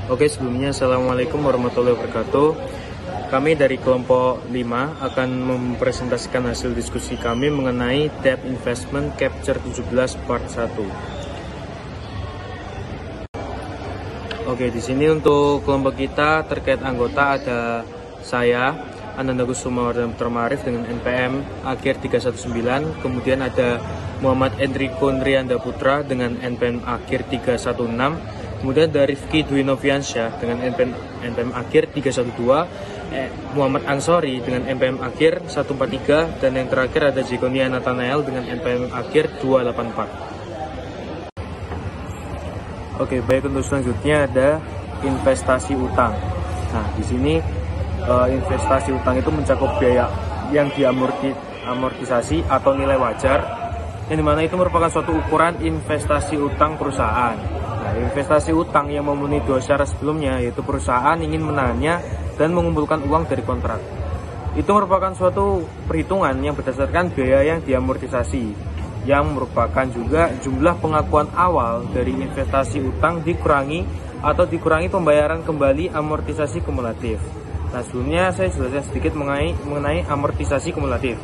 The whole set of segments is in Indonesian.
Oke, sebelumnya Assalamualaikum warahmatullahi wabarakatuh. Kami dari kelompok 5 akan mempresentasikan hasil diskusi kami mengenai Debt Investment Capture 17 Part 1. Oke, di sini untuk kelompok kita terkait anggota ada saya, Ananda Kusuma Wardana Putra Ma'arif dengan NPM akhir 319, kemudian ada Muhammad Enrico Nrianda Putra dengan NPM akhir 316, kemudian ada Rifki Dwi Noviansyah dengan NPM akhir 312, Muhammad Ansori dengan NPM akhir 143, dan yang terakhir ada Jekonia Nathanael dengan NPM akhir 284. Oke, baik, untuk selanjutnya ada investasi utang. Nah, di sini investasi utang itu mencakup biaya yang diamortisasi atau nilai wajar, yang dimana itu merupakan suatu ukuran investasi utang perusahaan. Nah, investasi utang yang memenuhi dua syarat sebelumnya, yaitu perusahaan ingin menahannya dan mengumpulkan uang dari kontrak. Itu merupakan suatu perhitungan yang berdasarkan biaya yang diamortisasi, yang merupakan juga jumlah pengakuan awal dari investasi utang dikurangi pembayaran kembali amortisasi kumulatif. Nah, sebelumnya saya jelaskan sedikit mengenai amortisasi kumulatif.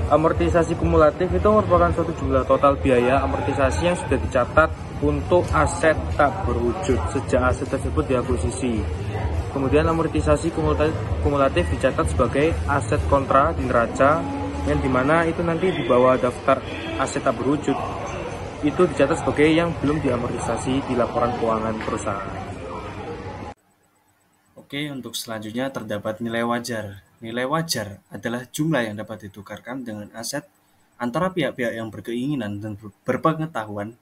Amortisasi kumulatif itu merupakan suatu jumlah total biaya amortisasi yang sudah dicatat untuk aset tak berwujud sejak aset tersebut diakuisisi. Kemudian amortisasi kumulatif dicatat sebagai aset kontra di neraca, yang dimana itu nanti di bawah daftar aset tak berwujud itu dicatat sebagai yang belum diamortisasi di laporan keuangan perusahaan. Oke, untuk selanjutnya terdapat nilai wajar. Nilai wajar adalah jumlah yang dapat ditukarkan dengan aset antara pihak-pihak yang berkeinginan dan berpengetahuan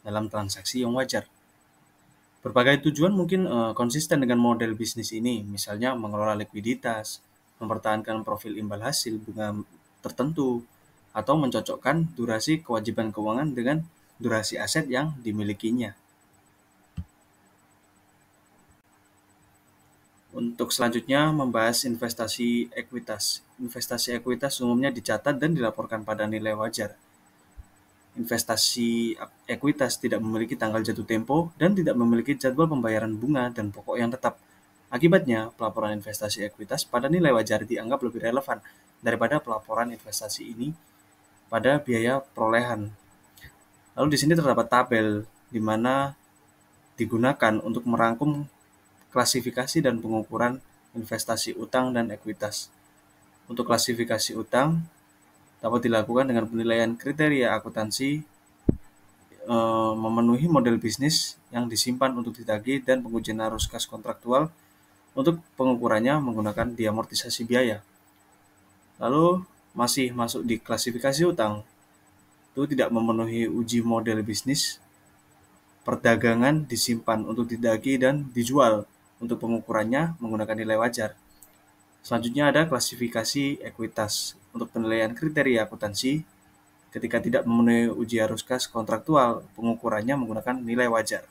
dalam transaksi yang wajar. Berbagai tujuan mungkin konsisten dengan model bisnis ini, misalnya mengelola likuiditas, mempertahankan profil imbal hasil bunga tertentu, atau mencocokkan durasi kewajiban keuangan dengan durasi aset yang dimilikinya. Untuk selanjutnya membahas investasi ekuitas. Investasi ekuitas umumnya dicatat dan dilaporkan pada nilai wajar. Investasi ekuitas tidak memiliki tanggal jatuh tempo dan tidak memiliki jadwal pembayaran bunga dan pokok yang tetap. Akibatnya, pelaporan investasi ekuitas pada nilai wajar dianggap lebih relevan daripada pelaporan investasi ini pada biaya perolehan. Lalu di sini terdapat tabel di mana digunakan untuk merangkum klasifikasi dan pengukuran investasi utang dan ekuitas. Untuk klasifikasi utang dapat dilakukan dengan penilaian kriteria akuntansi, memenuhi model bisnis yang disimpan untuk ditagih, dan pengujian arus kas kontraktual. Untuk pengukurannya menggunakan diamortisasi biaya. Lalu masih masuk di klasifikasi utang, itu tidak memenuhi uji model bisnis, perdagangan disimpan untuk ditagih dan dijual. Untuk pengukurannya menggunakan nilai wajar. Selanjutnya ada klasifikasi ekuitas. Untuk penilaian kriteria akuntansi, ketika tidak memenuhi uji arus kas kontraktual, pengukurannya menggunakan nilai wajar.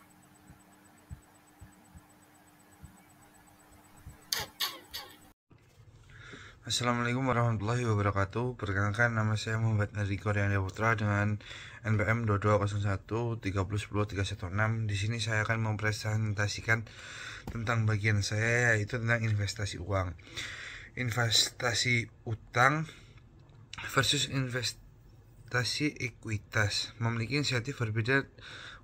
Assalamualaikum warahmatullahi wabarakatuh. Perkenalkan, nama saya Muhammad Enrico Nrianda Putra dengan NPM 2201 3010316. Di sini saya akan mempresentasikan tentang bagian saya, yaitu tentang investasi uang. Investasi utang versus investasi ekuitas memiliki insentif berbeda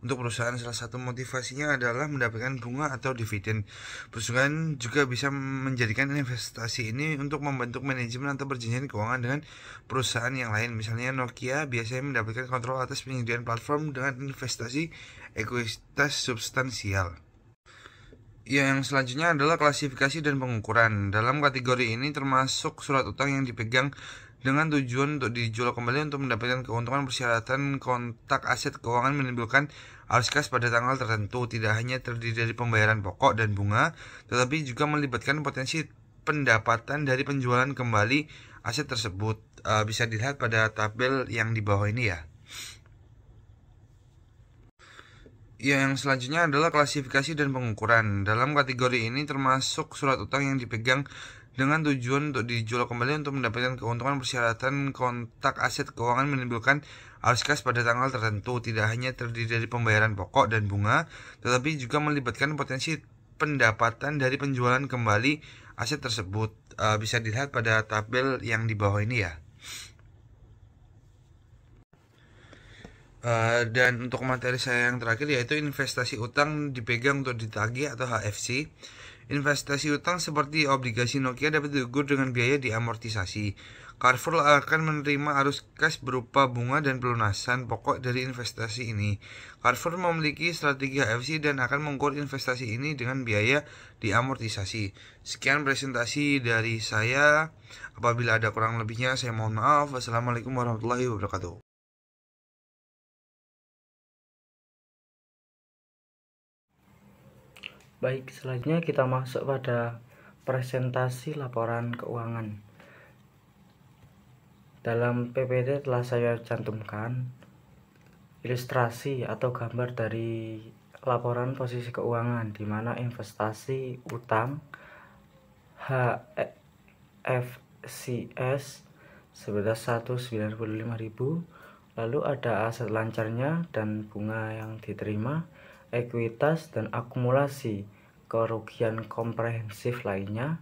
untuk perusahaan. Salah satu motivasinya adalah mendapatkan bunga atau dividen. Perusahaan juga bisa menjadikan investasi ini untuk membentuk manajemen atau perjanjian keuangan dengan perusahaan yang lain. Misalnya Nokia biasanya mendapatkan kontrol atas penyediaan platform dengan investasi ekuitas substansial. Yang selanjutnya adalah klasifikasi dan pengukuran. Dalam kategori ini termasuk surat utang yang dipegang dengan tujuan untuk dijual kembali untuk mendapatkan keuntungan. Persyaratan kontak aset keuangan menimbulkan arus kas pada tanggal tertentu, tidak hanya terdiri dari pembayaran pokok dan bunga, tetapi juga melibatkan potensi pendapatan dari penjualan kembali aset tersebut. Bisa dilihat pada tabel yang di bawah ini ya. Yang selanjutnya adalah klasifikasi dan pengukuran. Dalam kategori ini termasuk surat utang yang dipegang dengan tujuan untuk dijual kembali untuk mendapatkan keuntungan. Persyaratan kontak aset keuangan menimbulkan arus kas pada tanggal tertentu tidak hanya terdiri dari pembayaran pokok dan bunga, tetapi juga melibatkan potensi pendapatan dari penjualan kembali aset tersebut. Bisa dilihat pada tabel yang di bawah ini ya. Dan untuk materi saya yang terakhir yaitu investasi utang dipegang untuk ditagih atau HFC. Investasi utang seperti obligasi Nokia dapat diukur dengan biaya diamortisasi. Carrefour akan menerima arus kas berupa bunga dan pelunasan pokok dari investasi ini. Carrefour memiliki strategi HFC dan akan mengukur investasi ini dengan biaya diamortisasi. Sekian presentasi dari saya. Apabila ada kurang lebihnya saya mohon maaf. Wassalamualaikum warahmatullahi wabarakatuh. Baik, selanjutnya kita masuk pada presentasi laporan keuangan. Dalam PPT telah saya cantumkan ilustrasi atau gambar dari laporan posisi keuangan, di mana investasi utang HFCS sebesar 195.000, lalu ada aset lancarnya dan bunga yang diterima, ekuitas dan akumulasi kerugian komprehensif lainnya.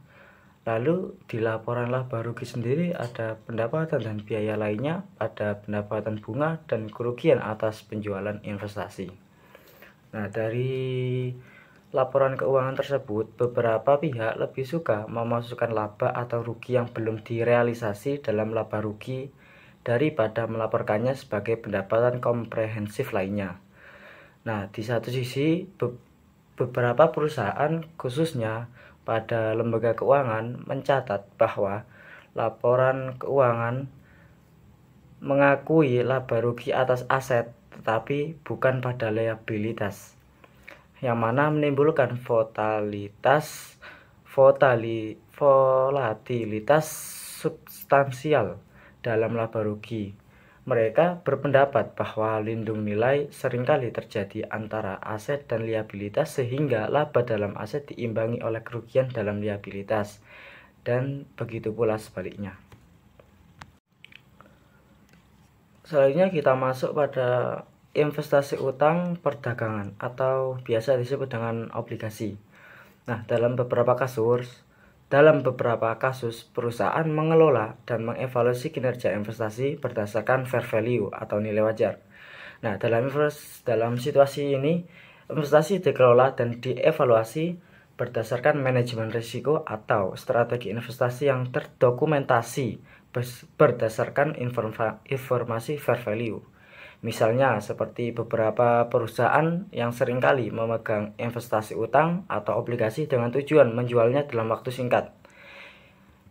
Lalu di laporan laba rugi sendiri ada pendapatan dan biaya lainnya, ada pendapatan bunga dan kerugian atas penjualan investasi. Nah, dari laporan keuangan tersebut, beberapa pihak lebih suka memasukkan laba atau rugi yang belum direalisasi dalam laba rugi daripada melaporkannya sebagai pendapatan komprehensif lainnya. Nah, di satu sisi beberapa perusahaan khususnya pada lembaga keuangan mencatat bahwa laporan keuangan mengakui laba rugi atas aset tetapi bukan pada liabilitas, yang mana menimbulkan volatilitas substansial dalam laba rugi. Mereka berpendapat bahwa lindung nilai seringkali terjadi antara aset dan liabilitas sehingga laba dalam aset diimbangi oleh kerugian dalam liabilitas, dan begitu pula sebaliknya. Selanjutnya kita masuk pada investasi utang perdagangan atau biasa disebut dengan obligasi. Nah, dalam beberapa kasus perusahaan mengelola dan mengevaluasi kinerja investasi berdasarkan fair value atau nilai wajar. Nah, dalam situasi ini investasi dikelola dan dievaluasi berdasarkan manajemen risiko atau strategi investasi yang terdokumentasi berdasarkan informasi fair value. Misalnya seperti beberapa perusahaan yang seringkali memegang investasi utang atau obligasi dengan tujuan menjualnya dalam waktu singkat.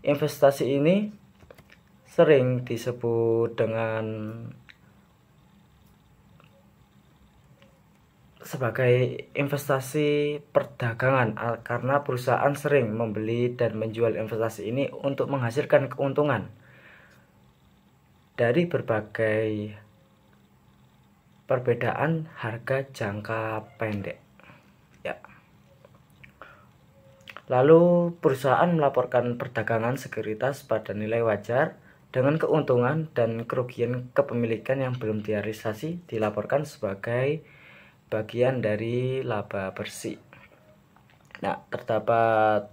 Investasi ini sering disebut dengan sebagai investasi perdagangan karena perusahaan sering membeli dan menjual investasi ini untuk menghasilkan keuntungan dari berbagai perbedaan harga jangka pendek. Ya. Lalu perusahaan melaporkan perdagangan sekuritas pada nilai wajar dengan keuntungan dan kerugian kepemilikan yang belum direalisasi dilaporkan sebagai bagian dari laba bersih. Nah, terdapat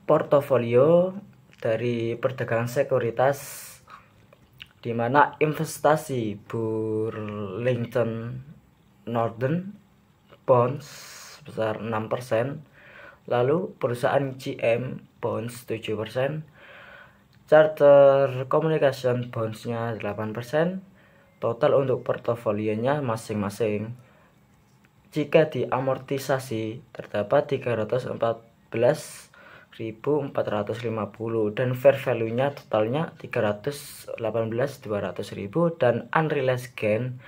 portofolio dari perdagangan sekuritas, di mana investasi Burlington Northern Bonds sebesar 6%, lalu perusahaan GM Bonds 7%, Charter Communication Bonds-nya 8%, total untuk portofolionya masing-masing. Jika diamortisasi terdapat 314.450 dan fair value-nya totalnya 318.200.000 dan unrealized gain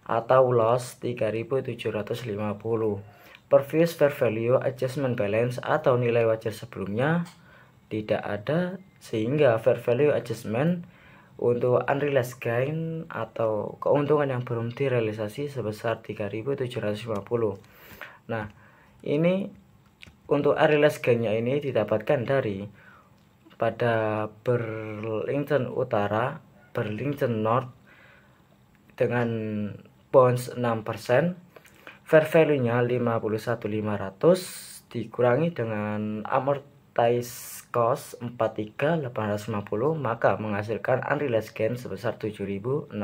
atau loss 3.750. Previous fair value adjustment balance atau nilai wajar sebelumnya tidak ada, sehingga fair value adjustment untuk unrealized gain atau keuntungan yang belum direalisasi sebesar 3.750. Nah, ini untuk unrealized gain-nya ini didapatkan dari pada Burlington Utara, Burlington North dengan bonds 6%, fair value-nya 51.500 dikurangi dengan amortized cost 43.850, maka menghasilkan unrealized gain sebesar 7.640.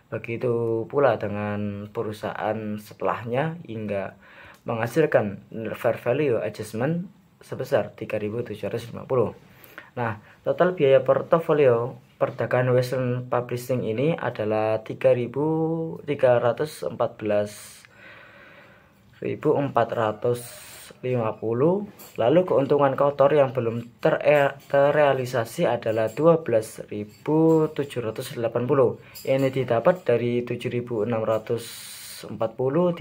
Begitu pula dengan perusahaan setelahnya hingga menghasilkan fair value adjustment sebesar 3.750. Nah, total biaya portofolio perdagangan Western Publishing ini adalah 3.450. Lalu keuntungan kotor yang belum terrealisasi adalah 12.780. Ini didapat dari 7.640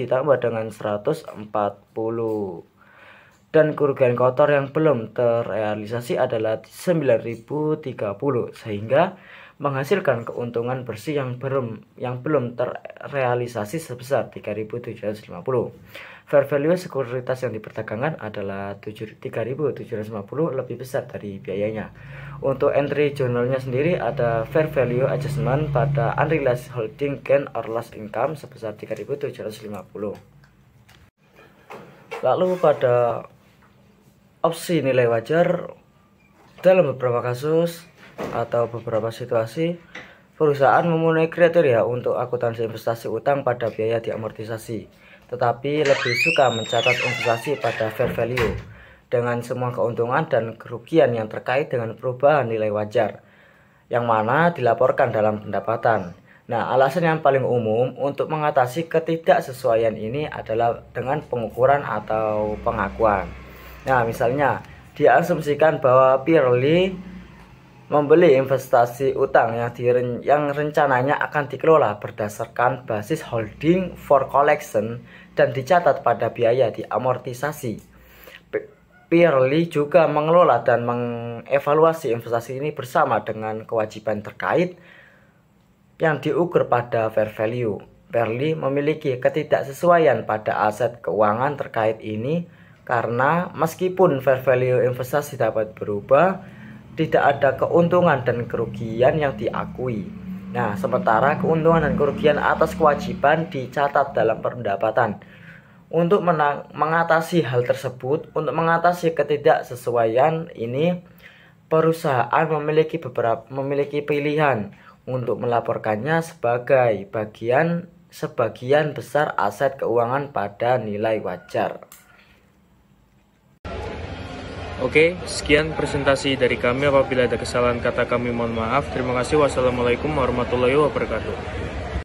ditambah dengan 140. Dan kerugian kotor yang belum terrealisasi adalah 9.030, sehingga menghasilkan keuntungan bersih yang belum terrealisasi sebesar 3.750. Fair value sekuritas yang diperdagangkan adalah 3.750, lebih besar dari biayanya. Untuk entry journalnya sendiri ada fair value adjustment pada unrealized holding gain or loss income sebesar 3.750. Lalu pada opsi nilai wajar, dalam beberapa kasus atau beberapa situasi perusahaan memenuhi kriteria untuk akuntansi investasi utang pada biaya diamortisasi, tetapi lebih suka mencatat investasi pada fair value dengan semua keuntungan dan kerugian yang terkait dengan perubahan nilai wajar yang mana dilaporkan dalam pendapatan. Nah, alasan yang paling umum untuk mengatasi ketidaksesuaian ini adalah dengan pengukuran atau pengakuan. Nah, misalnya diasumsikan bahwa Pirelli membeli investasi utang yang rencananya akan dikelola berdasarkan basis holding for collection dan dicatat pada biaya diamortisasi. Pirelli juga mengelola dan mengevaluasi investasi ini bersama dengan kewajiban terkait yang diukur pada fair value. Pirelli memiliki ketidaksesuaian pada aset keuangan terkait ini karena meskipun fair value investasi dapat berubah, tidak ada keuntungan dan kerugian yang diakui. Nah, sementara keuntungan dan kerugian atas kewajiban dicatat dalam pendapatan. Untuk mengatasi hal tersebut, untuk mengatasi ketidaksesuaian ini, perusahaan memiliki pilihan untuk melaporkannya sebagai sebagian besar aset keuangan pada nilai wajar. Oke, sekian presentasi dari kami. Apabila ada kesalahan kata kami mohon maaf. Terima kasih. Wassalamualaikum warahmatullahi wabarakatuh.